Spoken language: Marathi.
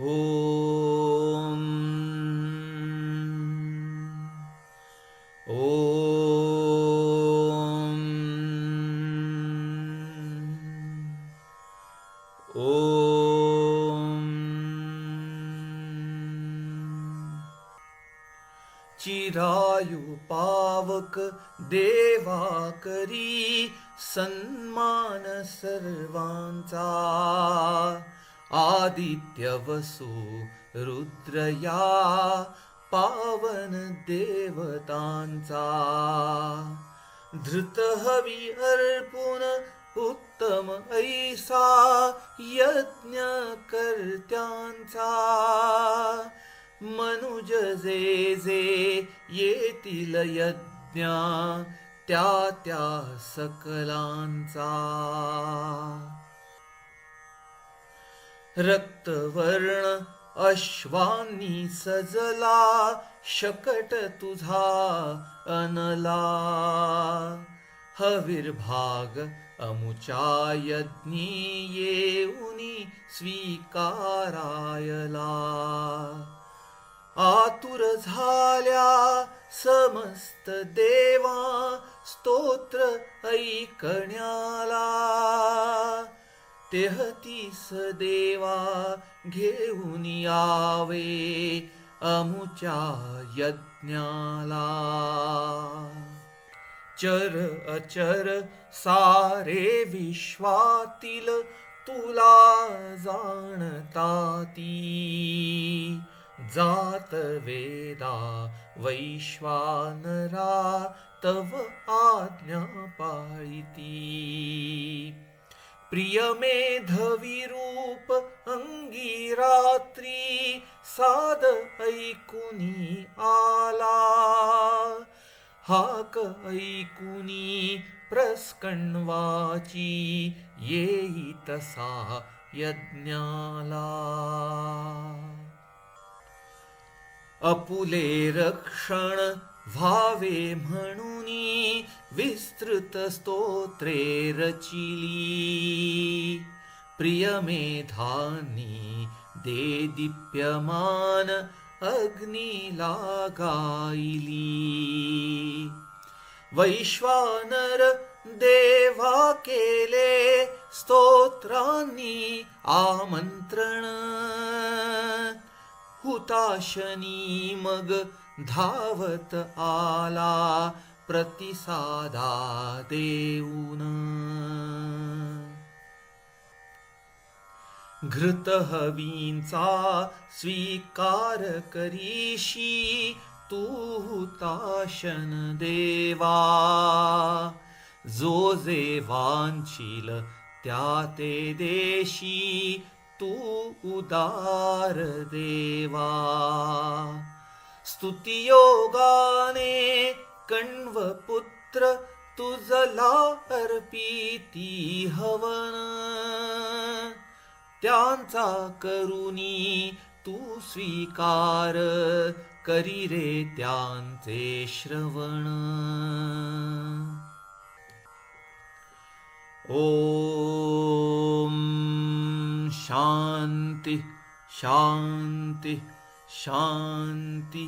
ओम ओम ओम चिरायु पावक देवा करी सन्मान सर्वांचा आदित्य वसु रुद्रया पावन देवतांचा धृत हवी अर्पुन उत्तम ऐसा यज्ञ कर्त्यांचा मनुज जे जे येतील यज्ञा त्या त्या सकलांचा रक्तवर्ण अश्वांनी सजला शकट तुझा अनला हविर्भाग अमुचा यज्ञी येऊनी स्वीकारायला आतुर झाल्या समस्त देवा स्तोत्र ऐकण्याला तेहतीस देवा घेऊन यावे अमुच्या यज्ञाला चर अचर सारे विश्वातील तुला जाणताती जात वेदा वैश्वानरा तव आज्ञा पाळिती प्रिय मेधवी रूप अंगी रात्री साद ऐकुनी आला हाक ऐकुनी प्रस्कण्वाची येई तसा यज्ञाला अपुले रक्षण व्हावे म्हणुनी विस्तृत स्तोत्रे रचिली प्रिय मेधानी दे दीप्यमान अग्नी लागाईली वैश्वानर देवा केले स्तोत्रांनी आमंत्रण हुताशनी मग धावत आला प्रतिसादा देऊन घृत हवींचा स्वीकार करीशी तू हुताशन देवा जो जे वांछील त्या ते देशी तू उदार देवा स्तुतियोगाने कण्व पुत्र तुझला अर्पिती हवन त्यांचा करुणी तू स्वीकार करी रे त्यांचे श्रवण ओम शांति शांति शांति।